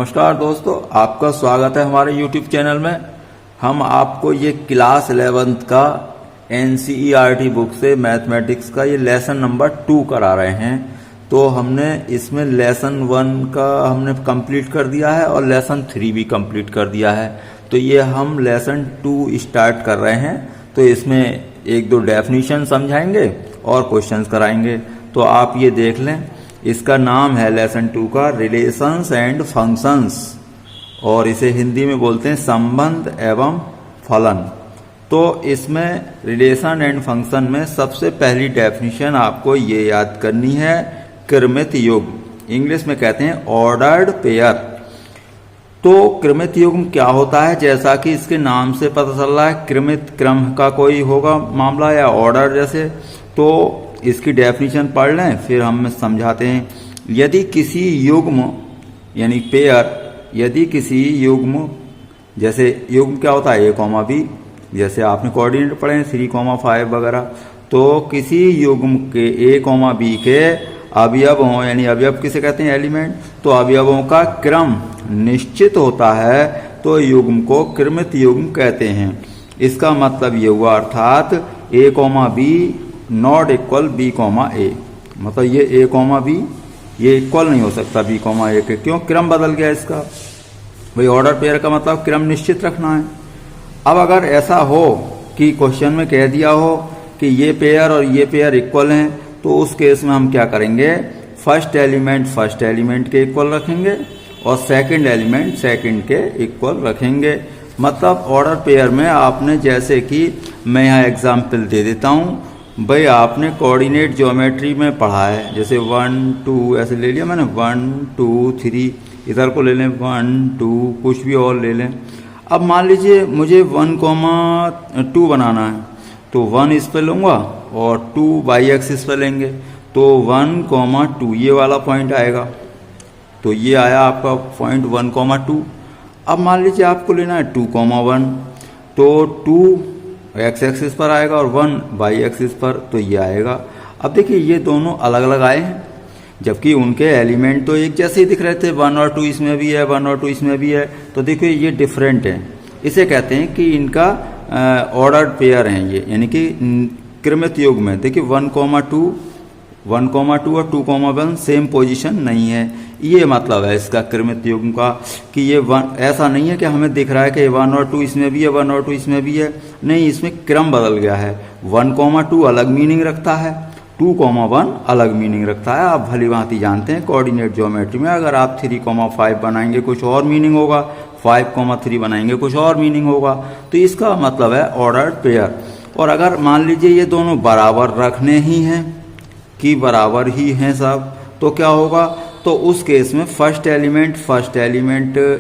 नमस्कार दोस्तों, आपका स्वागत है हमारे YouTube चैनल में। हम आपको ये क्लास 11th का NCERT बुक से मैथमेटिक्स का ये लेसन नंबर 2 करा रहे हैं। तो हमने इसमें लेसन 1 का हमने कंप्लीट कर दिया है और लेसन 3 भी कंप्लीट कर दिया है। तो ये हम लेसन 2 स्टार्ट कर रहे हैं। तो इसमें एक दो डेफिनेशन समझाएंगे और क्वेश्चंस कराएंगे। तो आप ये देख लें, इसका नाम है लेसन 2 का रिलेशंस एंड फंक्शंस, और इसे हिंदी में बोलते हैं संबंध एवं फलन। तो इसमें रिलेशन एंड फंक्शन में सबसे पहली डेफिनेशन आपको ये याद करनी है, क्रमित युग्म, इंग्लिश में कहते हैं ऑर्डर्ड पेयर। तो क्रमित युग्म क्या होता है? जैसा कि इसके नाम से पता चल रहा है, क्रमित क्रम का कोई होगा मामला या ऑर्डर जैसे। तो इसकी डेफिनेशन पढ़ लें, फिर हम समझाते हैं। यदि किसी युग्म यानी पेयर, यदि किसी युग्म, जैसे युग्म क्या होता है a, b, जैसे आपने कोऑर्डिनेट पढ़े हैं 3, 5 वगैरह। तो किसी युग्म के a, b के अवयव हों, यानी अवयव किसे कहते हैं? एलिमेंट। तो अवयवों का क्रम निश्चित होता है तो युग्म को क्रमित युग्म कहते हैं। इसका मतलब ये हुआ, अर्थात a, b not equal b, a, मतलब ये a, b ये इक्वल नहीं हो सकता b, a के। क्यों? क्रम बदल गया इसका। भाई ऑर्डर पेयर का मतलब क्रम निश्चित रखना है। अब अगर ऐसा हो कि क्वेश्चन में कह दिया हो कि ये पेयर और ये पेयर इक्वल हैं, तो उस केस में हम क्या करेंगे? फर्स्ट एलिमेंट के इक्वल रखेंगे और सेकंड एलिमेंट सेकंड के इक्वल रखेंगे। मतलब ऑर्डर पेयर में आपने, जैसे कि मैं यहाँ एग्जाम्पल दे देता हूँ। भाई आपने कोऑर्डिनेट ज्योमेट्री में पढ़ा है, जैसे 1 2 ऐसे ले लिया मैंने, 1 2 3, इधर को ले लें 1 2, कुछ भी और ले लें। अब मान लीजिए मुझे 1, 2 बनाना है, तो 1 इस पे लूँगा और 2 बाई एक्सिस पे लेंगे, तो 1, 2 ये वाला पॉइंट आएगा। तो ये आया आपका पॉइंट 1, 2। अब मान लीजिए आपको लेना है 2, 1, तो 2 एक्स एक्सिस पर आएगा और 1 बाई एक्सिस पर, तो ये आएगा। अब देखिए ये दोनों अलग अलग आए हैं, जबकि उनके एलिमेंट तो एक जैसे ही दिख रहे थे। 1 और 2 इसमें भी है, 1 और 2 इसमें भी है। तो देखिए ये डिफरेंट है। इसे कहते हैं कि इनका ऑर्डर्ड पेयर हैं ये, यानी कि क्रमित युग्म में। देखिए 1, 2 और 2, 1 सेम पोजीशन नहीं है। ये मतलब है इसका क्रमित युग्म का, कि ये 1 ऐसा नहीं है कि हमें दिख रहा है कि 1 और 2 इसमें भी है, 1 और 2 इसमें भी है। नहीं, इसमें क्रम बदल गया है। 1, 2 अलग मीनिंग रखता है, 2, 1 अलग मीनिंग रखता है। आप भली भांति जानते हैं कोऑर्डिनेट ज्योमेट्री में, अगर आप 3, 5 बनाएंगे कुछ और मीनिंग होगा, 5, 3 बनाएंगे कुछ और मीनिंग होगा। तो इसका मतलब है ऑर्डर्ड पेयर। और अगर मान लीजिए ये दोनों बराबर रखने ही हैं, कि बराबर ही हैं सब, तो क्या होगा? तो उस केस में फर्स्ट एलिमेंट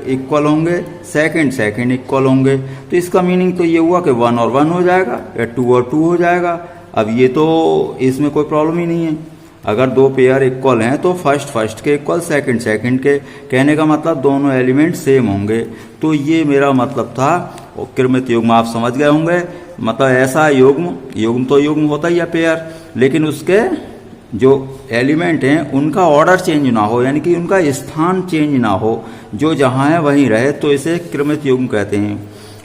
इक्वल होंगे, सेकंड इक्वल होंगे। तो इसका मीनिंग तो ये हुआ कि 1 और 1 हो जाएगा या 2 और 2 हो जाएगा। अब ये तो इसमें कोई प्रॉब्लम ही नहीं है। अगर दो पेयर इक्वल हैं तो फर्स्ट के इक्वल, सेकंड के। कहने का मतलब दोनों एलिमेंट सेम होंगे। तो ये मेरा मतलब था। क्रमित युग्म आप समझ गए होंगे, मतलब ऐसा युग्म तो युग्म होता ही है पेयर, लेकिन उसके जो एलिमेंट हैं उनका ऑर्डर चेंज ना हो, यानी कि उनका स्थान चेंज ना हो, जो जहाँ है वहीं रहे, तो इसे क्रमित युग्म कहते हैं।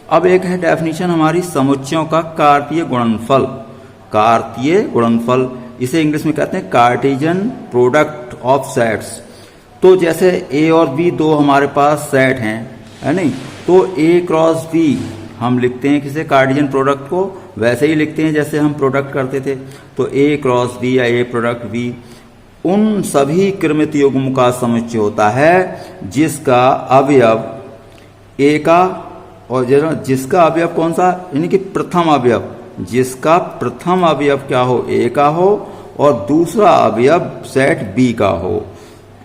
अब एक है डेफिनेशन हमारी समुच्चयों का कार्तीय गुणनफल, इसे इंग्लिश में कहते हैं कार्टेशियन प्रोडक्ट ऑफ सेट्स। तो जैसे ए और बी दो हमारे पास सेट हैं, है नहीं, तो ए क्रॉस बी हम लिखते हैं किसे? कार्टेशियन प्रोडक्ट को वैसे ही लिखते हैं जैसे हम प्रोडक्ट करते थे। तो ए क्रॉस बी या ए प्रोडक्ट बी उन सभी क्रमित युग्म का समुच्चय होता है जिसका अवयव ए का, और जिसका अवयव कौन सा? यानी कि प्रथम अवयव, जिसका प्रथम अवयव क्या हो? ए का हो, और दूसरा अवयव सेट बी का हो।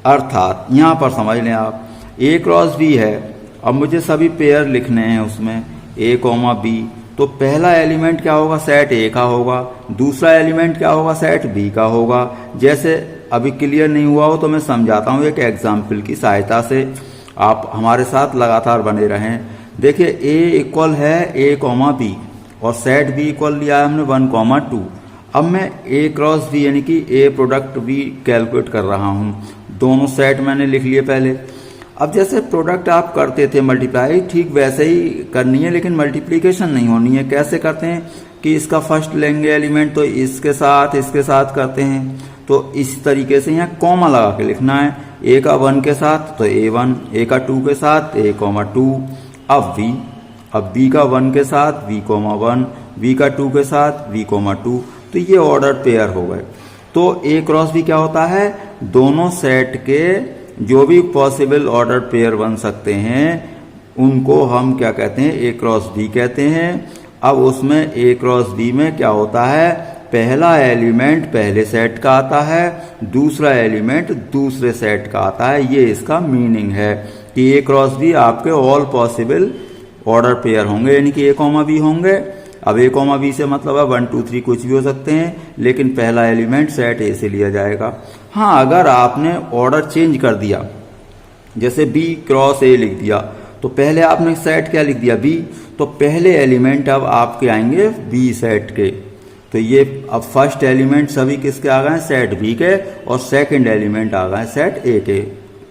अर्थात यहां पर समझ लें आप, ए क्रॉस बी है। अब मुझे सभी पेयर लिखने हैं उसमें, ए, बी। तो पहला एलिमेंट क्या होगा? सेट ए का होगा। दूसरा एलिमेंट क्या होगा? सेट बी का होगा। जैसे अभी क्लियर नहीं हुआ हो तो मैं समझाता हूँ एक एग्जाम्पल की सहायता से, आप हमारे साथ लगातार बने रहें। देखिए ए इक्वल है ए, बी, और सेट बी इक्वल लिया है हमने 1, 2। अब मैं ए क्रॉस बी यानी कि ए प्रोडक्ट बी कैलकुलेट कर रहा हूँ। दोनों सेट मैंने लिख लिए पहले। अब जैसे प्रोडक्ट आप करते थे मल्टीप्लाई, ठीक वैसे ही करनी है, लेकिन मल्टीप्लीकेशन नहीं होनी है। कैसे करते हैं कि इसका फर्स्ट लेंगे एलिमेंट तो इसके साथ करते हैं, तो इस तरीके से यहाँ कॉमा लगा के लिखना है। ए का 1 के साथ तो A1, ए का 2 के साथ A,2, अब B का 1 के साथ B,1, B का 2 के साथ B,2, तो ये ऑर्डर पेयर हो गए। तो A क्रॉस B क्या होता है, दोनों सेट के जो भी पॉसिबल ऑर्डर पेयर बन सकते हैं उनको हम क्या कहते हैं, A क्रॉस B कहते हैं। अब उसमें A क्रॉस B में क्या होता है, पहला एलिमेंट पहले सेट का आता है, दूसरा एलिमेंट दूसरे सेट का आता है। ये इसका मीनिंग है कि A क्रॉस B आपके ऑल पॉसिबल ऑर्डर पेयर होंगे, यानी कि A,B होंगे। अब A,B से मतलब है 1 2 3 कुछ भी हो सकते हैं, लेकिन पहला एलिमेंट सेट A से लिया जाएगा। हाँ, अगर आपने ऑर्डर चेंज कर दिया, जैसे B क्रॉस A लिख दिया, तो पहले आपने सेट क्या लिख दिया, B, तो पहले एलिमेंट अब आपके आएंगे B सेट के। तो ये अब फर्स्ट एलिमेंट सभी किसके आ गए, सेट B के, और सेकंड एलिमेंट आ गए सेट A के।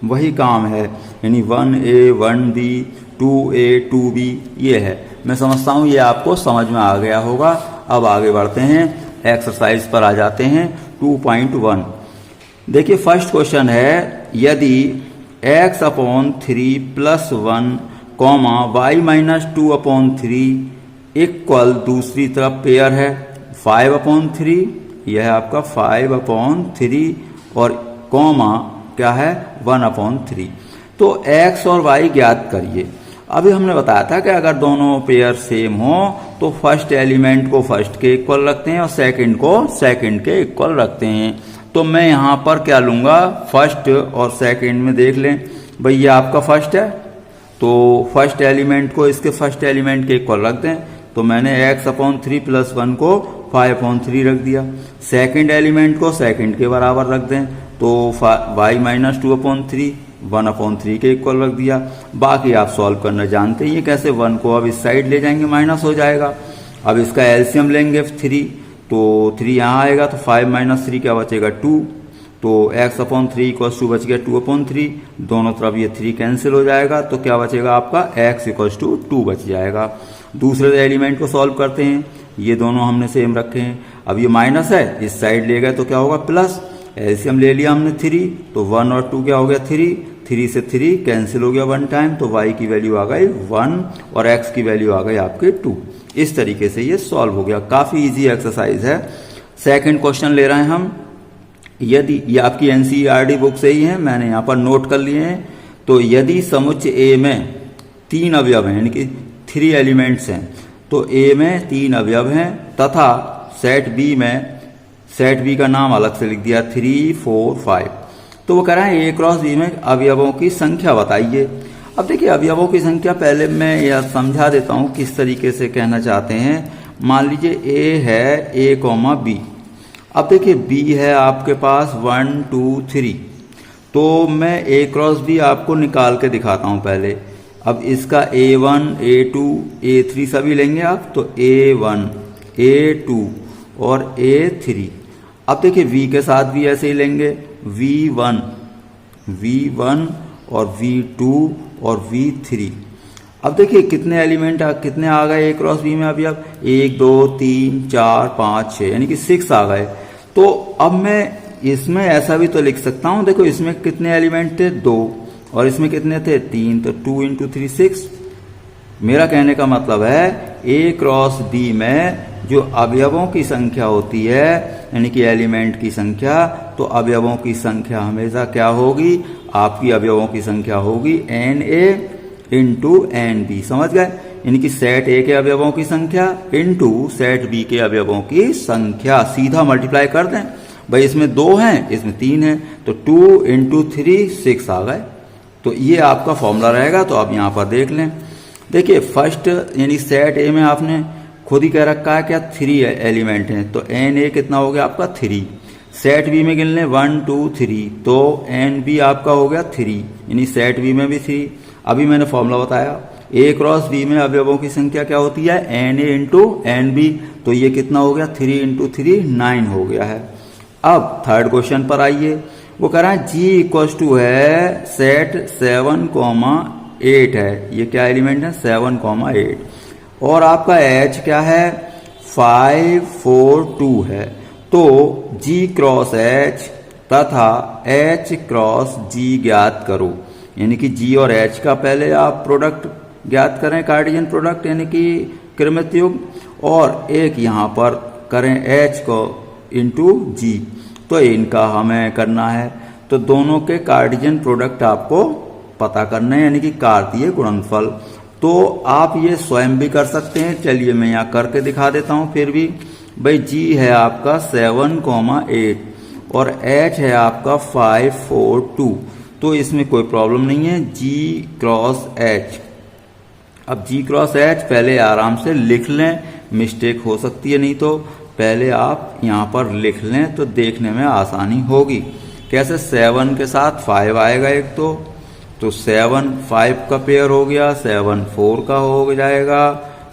वही काम है, यानी 1A 1B 2A 2B ये है। मैं समझता हूँ ये आपको समझ में आ गया होगा। अब आगे बढ़ते हैं, एक्सरसाइज पर आ जाते हैं 2.1। देखिए फर्स्ट क्वेश्चन है, यदि x/3 + 1, y-2/3 इक्वल दूसरी तरफ पेयर है 5/3, यह है आपका 5/3 और कॉमा क्या है 1/3। तो x और y ज्ञात करिए। अभी हमने बताया था कि अगर दोनों पेयर सेम हो तो फर्स्ट एलिमेंट को फर्स्ट के इक्वल रखते हैं और सेकंड को सेकंड के इक्वल रखते हैं। तो मैं यहाँ पर क्या लूंगा, फर्स्ट और सेकंड में देख लें भाई, ये आपका फर्स्ट है तो फर्स्ट एलिमेंट को इसके फर्स्ट एलिमेंट के इक्वल रख दें। तो मैंने x/3 + 1 को 5/3 रख दिया। सेकंड एलिमेंट को सेकंड के बराबर रख दें, तो y-2/3 1/3 के इक्वल रख दिया। बाकी आप सॉल्व करना जानते हैं, ये कैसे 1 को अब इस साइड ले जाएंगे, माइनस हो जाएगा। अब इसका एलसीएम लेंगे 3, तो 3 यहाँ आएगा, तो 5 - 3 क्या बचेगा 2, तो x/3 = बच गया 2/3। दोनों तरफ ये 3 कैंसिल हो जाएगा, तो क्या बचेगा आपका x = 2 बच जाएगा। दूसरे एलिमेंट को सॉल्व करते हैं, ये दोनों हमने सेम रखे हैं। अब ये माइनस है, इस साइड ले गए तो क्या होगा प्लस, एलसीएम ले लिया हमने 3, तो 1 और 2 क्या हो गया 3 से 3 कैंसिल हो गया 1 टाइम, तो y की वैल्यू आ गई 1 और x की वैल्यू आ गई आपके 2। इस तरीके से ये सॉल्व हो गया। काफी इजी एक्सरसाइज है। सेकंड क्वेश्चन ले रहे हैं हम, यदि ये आपकी एनसीईआरटी बुक से ही है, मैंने यहाँ पर नोट कर लिए हैं। तो यदि समुच्चय A में 3 अवयव हैं, यानी कि 3 एलिमेंट्स हैं, तो A में 3 अवयव हैं तथा सेट B का नाम अलग से लिख दिया 3 4 5। तो वो कह रहे हैं A क्रॉस B में अवयवों की संख्या बताइए। अब देखिए अवयवों की संख्या पहले मैं यह समझा देता हूँ किस तरीके से कहना चाहते हैं। मान लीजिए A है A,B। अब देखिए B है आपके पास 1 2 3, तो मैं A क्रॉस B आपको निकाल के दिखाता हूँ पहले। अब इसका A1 A2 A3 सभी लेंगे आप, तो A1 A2 और A3। अब देखिए V के साथ भी ऐसे ही लेंगे, V1 और V2 और V3। अब देखिए कितने एलिमेंट कितने आ गए A क्रॉस B में, अभी अब 1 2 3 4 5 6 यानी कि 6 आ गए। तो अब मैं इसमें ऐसा भी तो लिख सकता हूं, देखो इसमें कितने एलिमेंट थे 2 और इसमें कितने थे 3, तो 2 × 3 6। मेरा कहने का मतलब है A क्रॉस B में जो अवयवों की संख्या होती है यानी कि एलिमेंट की संख्या, तो अवयवों की संख्या हमेशा क्या होगी, आपकी अवयवों की संख्या होगी NA × NB। समझ गए, यानी कि सेट A के अवयवों की संख्या इंटू सेट B के अवयवों की संख्या। सीधा मल्टीप्लाई कर दें भाई, इसमें 2 हैं इसमें 3 हैं, तो 2 × 3 6 आ गए। तो ये आपका फॉर्मूला रहेगा। तो आप यहाँ पर देख लें, देखिए फर्स्ट यानी सेट A में आपने खुद ही कह रखा है क्या 3 एलिमेंट हैं, तो NA कितना हो गया आपका 3। सेट B में गिन लें 1 2 3, तो NB आपका हो गया 3, यानी सेट B में भी 3। अभी मैंने फॉर्मूला बताया A क्रॉस B में अवयवों की संख्या क्या होती है NA × NB, तो ये कितना हो गया 3 × 3 9 हो गया है। अब थर्ड क्वेश्चन पर आइए, वो कह रहा है जी इक्वल्स टू है सेट 7,8 है, ये क्या एलिमेंट है 7,8 और आपका एच क्या है 542 है। तो जी क्रॉस एच तथा एच क्रॉस जी ज्ञात करो, यानी कि जी और एच का पहले आप प्रोडक्ट ज्ञात करें, कार्टेशियन प्रोडक्ट यानी कि क्रमित युग्म, और एक यहाँ पर करें एच को इंटू जी, तो इनका हमें करना है। तो दोनों के कार्टेशियन प्रोडक्ट आपको पता करना है, यानी कि कार्तीय गुणनफल। तो आप ये स्वयं भी कर सकते हैं, चलिए मैं यहाँ करके दिखा देता हूँ। फिर भी भाई जी है आपका 7,8 और एच है आपका 542, तो इसमें कोई प्रॉब्लम नहीं है। जी क्रॉस एच, अब जी क्रॉस एच पहले आराम से लिख लें, मिस्टेक हो सकती है, नहीं तो पहले आप यहाँ पर लिख लें तो देखने में आसानी होगी। कैसे 7 के साथ 5 आएगा एक, तो 7 5 का पेयर हो गया, 7 4 का हो जाएगा,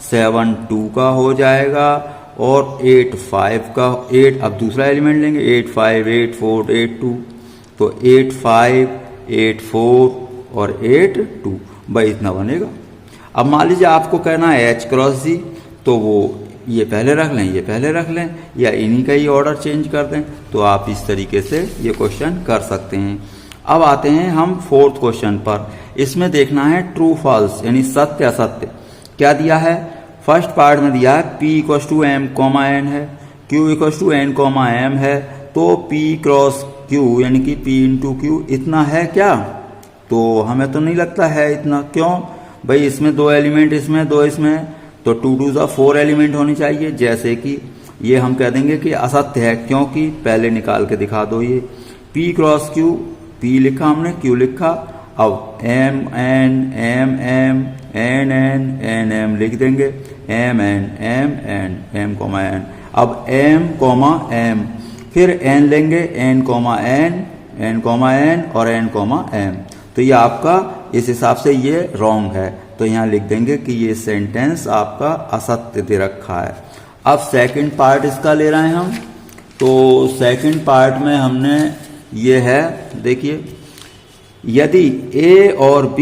7 2 का हो जाएगा और 8 5 का 8, अब दूसरा एलिमेंट लेंगे 8 5 8 4 8 2, तो 8 5 8 4 और 8 2, भाई इतना बनेगा। अब मान लीजिए आपको कहना है एच क्रॉस जी, तो वो ये पहले रख लें, ये पहले रख लें, या इन्हीं का ही ऑर्डर चेंज कर दें, तो आप इस तरीके से ये क्वेश्चन कर सकते हैं। अब आते हैं हम फोर्थ क्वेश्चन पर। इसमें देखना है ट्रू फॉल्स, यानी सत्य असत्य। क्या दिया है, फर्स्ट पार्ट में दिया है P equals to M comma N है, Q equals to N comma M है, तो P क्रॉस Q यानी कि P इंटू Q इतना है क्या, तो हमें तो नहीं लगता है इतना। क्यों भाई, इसमें 2 एलिमेंट, इसमें 2, इसमें, तो 2 2 जा 4 एलिमेंट होनी चाहिए। जैसे कि ये हम कह देंगे कि असत्य है, क्योंकि पहले निकाल के दिखा दो। ये P क्रॉस Q, P लिखा हमने, Q लिखा, अब M N M M N N N M लिख देंगे, M N M N M comma N, अब M कॉमा M, फिर N लेंगे, N comma N N comma N और N कॉमा M, तो ये आपका इस हिसाब से ये रॉन्ग है, तो यहाँ लिख देंगे कि ये सेंटेंस आपका असत्य दे रखा है। अब सेकंड पार्ट इसका ले रहे हैं हम, तो सेकंड पार्ट में हमने ये है, देखिए, यदि A और B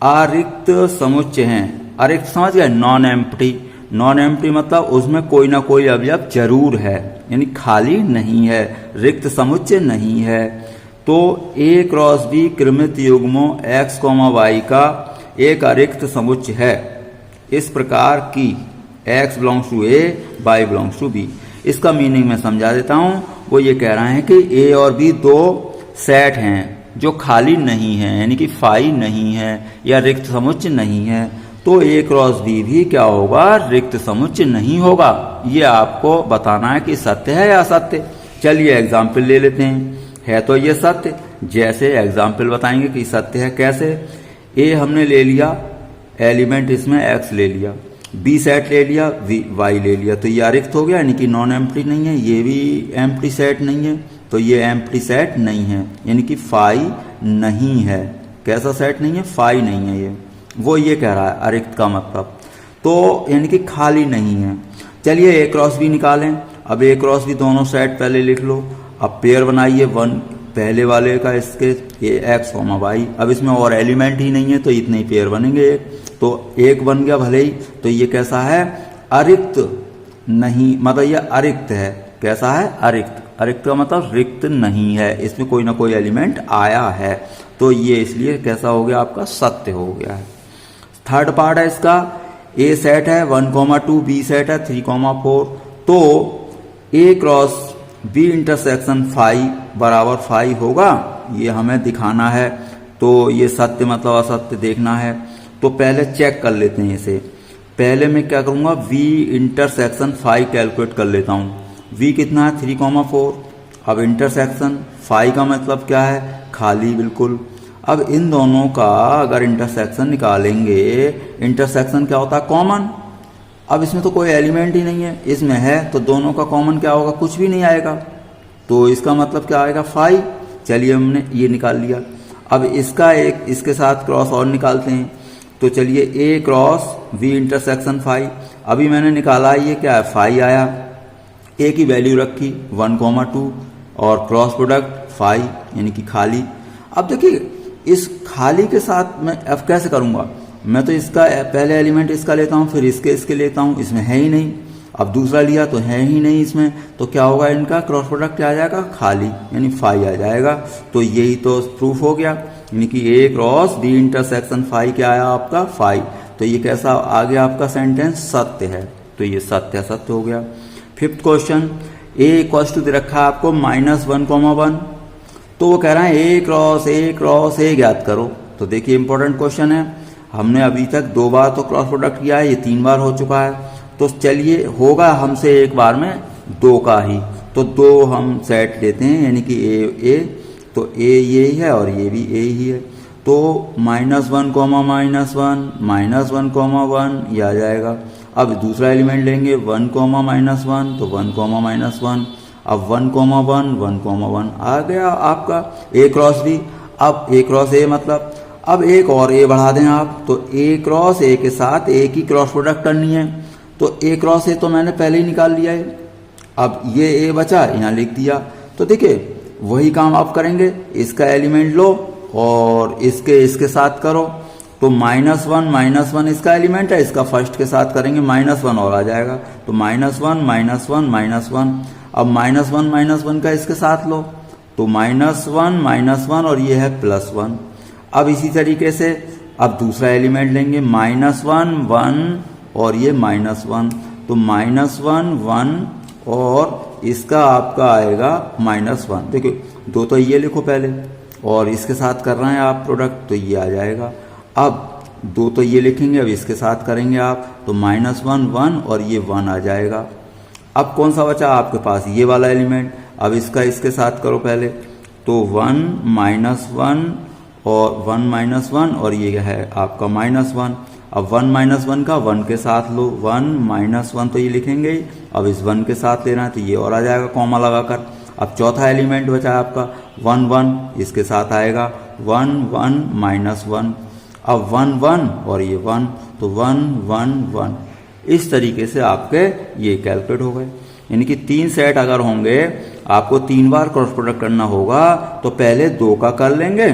अरिक्त समुच्चय हैं, अरिक्त समझ गए, नॉन एम्प्टी, नॉन एम्प्टी मतलब उसमें कोई ना कोई अवयव जरूर है, यानी खाली नहीं है, रिक्त समुच्चय नहीं है। तो A cross B क्रमित युग्मों x, y का एक अरिक्त समुच्चय है, इस प्रकार की x belongs to A, y belongs to B। इसका मीनिंग मैं समझा देता हूं। वो ये कह रहे हैं कि A और B 2 सेट हैं जो खाली नहीं है, यानी कि फाई नहीं है या रिक्त समुच्चय नहीं है, तो A क्रॉस B भी क्या होगा, रिक्त समुच्चय नहीं होगा। ये आपको बताना है कि सत्य है या असत्य। चलिए एग्जाम्पल ले लेते हैं। है तो ये सत्य, जैसे एग्जाम्पल बताएंगे कि सत्य है कैसे। A हमने ले लिया एलिमेंट, इसमें x ले लिया, B सेट ले लिया, y ले लिया, तो ये अरिक्त हो गया, यानी कि नॉन एम्प्टी नहीं है। ये भी एम्प्टी सेट नहीं है, तो ये एम्प्टी सेट नहीं है, यानी कि फाई नहीं है। कैसा सेट नहीं है, फाई नहीं है। ये वो ये कह रहा है अरिक्त का मतलब, तो यानी कि खाली नहीं है। चलिए A क्रॉस B निकालें। अब A क्रॉस B दोनों सेट पहले लिख लो, अब पेयर बनाइए, 1 पहले वाले का इसके ये x, y, अब इसमें और एलिमेंट ही नहीं है, तो इतने ही पेयर बनेंगे, तो एक बन गया भले ही। तो ये कैसा है, अरिक्त नहीं, मतलब ये अरिक्त है। कैसा है, अरिक्त। अरिक्त का मतलब रिक्त नहीं है, इसमें कोई ना कोई एलिमेंट आया है, तो ये इसलिए कैसा हो गया, आपका सत्य हो गया है। थर्ड पार्ट है इसका, A सेट है 1,2, B सेट है 3,4, तो A cross B intersection phi बराबर फाई होगा, ये हमें दिखाना है। तो ये सत्य मतलब असत्य देखना है, तो पहले चेक कर लेते हैं इसे। पहले मैं क्या करूंगा, V इंटरसेक्शन फाई कैलकुलेट कर लेता हूं। V कितना है, 3,4। अब इंटरसेक्शन फाई का मतलब क्या है, खाली बिल्कुल। अब इन दोनों का अगर इंटरसेक्शन निकालेंगे, इंटरसेक्शन क्या होता है, कॉमन। अब इसमें तो कोई एलिमेंट ही नहीं है, इसमें है, तो दोनों का कॉमन क्या होगा, कुछ भी नहीं आएगा, तो इसका मतलब क्या आएगा, फाई। चलिए हमने ये निकाल लिया। अब इसका एक इसके साथ क्रॉस और निकालते हैं, तो चलिए A cross V intersection phi, अभी मैंने निकाला, ये क्या है, फाई आया। A की वैल्यू रखी 1,2 और क्रॉस प्रोडक्ट फाई यानी कि खाली। अब देखिए इस खाली के साथ मैं अब कैसे करूंगा, मैं तो इसका पहले एलिमेंट इसका लेता हूं, फिर इसके लेता हूं, इसमें है ही नहीं। अब दूसरा लिया तो है ही नहीं इसमें, तो क्या होगा, इनका क्रॉस प्रोडक्ट क्या आ जाएगा, खाली यानी फाई आ जाएगा। तो यही तो प्रूफ हो गया, यानी कि ए क्रॉस बी इंटरसेक्शन फाई क्या आया आपका, फाई। तो ये कैसा आ गया आपका सेंटेंस, सत्य है। तो ये सत्य हो गया। Fifth question, a equals to दे रखा है आपको -1,1, तो वो कह रहा है ए क्रॉस ए ज्ञात करो। तो देखिए इंपॉर्टेंट क्वेश्चन है, हमने अभी तक 2 बार तो क्रॉस प्रोडक्ट किया है, ये 3 बार हो चुका है। तो चलिए होगा हमसे एक बार में 2 का ही, तो 2 हम सेट लेते हैं, यानी कि ए तो ए ये ही है और ये भी ए ही है। तो -1, -1 ये आ जाएगा। अब दूसरा एलिमेंट लेंगे 1, -1 तो 1, -1। अब 1, 1 आ गया आपका ए क्रॉस बी। अब ए क्रॉस ए मतलब अब एक और ए बढ़ा दें आप, तो ए क्रॉस ए के साथ ए की क्रॉस प्रोडक्ट करनी है। तो ए क्रॉस ए तो मैंने पहले ही निकाल लिया है, अब ये ए बचा यहाँ लिख दिया। तो देखिए वही काम आप करेंगे, इसका एलिमेंट लो और इसके साथ करो। तो -1 इसका एलिमेंट है, इसका फर्स्ट के साथ करेंगे -1 और आ जाएगा। तो -1 अब -1 का इसके साथ लो, तो -1 और ये है +1। अब इसी तरीके से अब दूसरा एलिमेंट लेंगे -1 और ये -1, तो -1 और इसका आपका आएगा -1। देखिए 2 तो ये लिखो पहले और इसके साथ कर रहे हैं आप प्रोडक्ट, तो ये आ जाएगा। अब 2 तो ये लिखेंगे, अब इसके साथ करेंगे आप, तो -1 और ये 1 आ जाएगा। अब कौन सा बचा आपके पास, ये वाला एलिमेंट। अब इसके साथ करो पहले, तो 1 और 1 और ये है आपका -1। अब 1 का 1 के साथ लो, 1 तो ये लिखेंगे ही, अब इस 1 के साथ लेना है तो ये और आ जाएगा कॉमा लगाकर। अब चौथा एलिमेंट बचा आपका 1 इसके साथ आएगा 1 -1। अब 1 और ये 1, तो 1 इस तरीके से आपके ये कैलकुलेट हो गए। यानी कि 3 सेट अगर होंगे, आपको 3 बार क्रॉस प्रोडक्ट करना होगा, तो पहले 2 का कर लेंगे,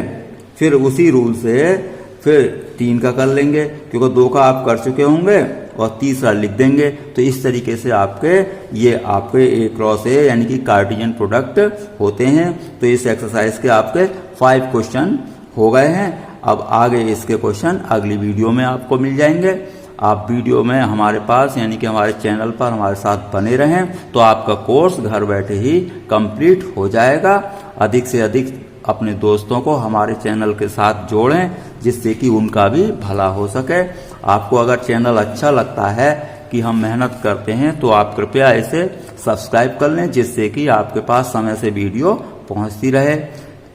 फिर उसी रूल से फिर 3 का कर लेंगे, क्योंकि 2 का आप कर चुके होंगे और तीसरा लिख देंगे। तो इस तरीके से आपके ए क्रॉस ए यानी कि कार्टेशियन प्रोडक्ट होते हैं। तो इस एक्सरसाइज के आपके 5 क्वेश्चन हो गए हैं। अब आगे इसके क्वेश्चन अगली वीडियो में आपको मिल जाएंगे। आप वीडियो में हमारे पास यानी कि हमारे चैनल पर हमारे साथ बने रहें, तो आपका कोर्स घर बैठे ही कंप्लीट हो जाएगा। अधिक से अधिक अपने दोस्तों को हमारे चैनल के साथ जोड़ें, जिससे कि उनका भी भला हो सके। आपको अगर चैनल अच्छा लगता है कि हम मेहनत करते हैं, तो आप कृपया इसे सब्सक्राइब कर लें, जिससे कि आपके पास समय से वीडियो पहुंचती रहे।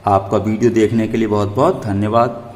आपका वीडियो देखने के लिए बहुत बहुत धन्यवाद।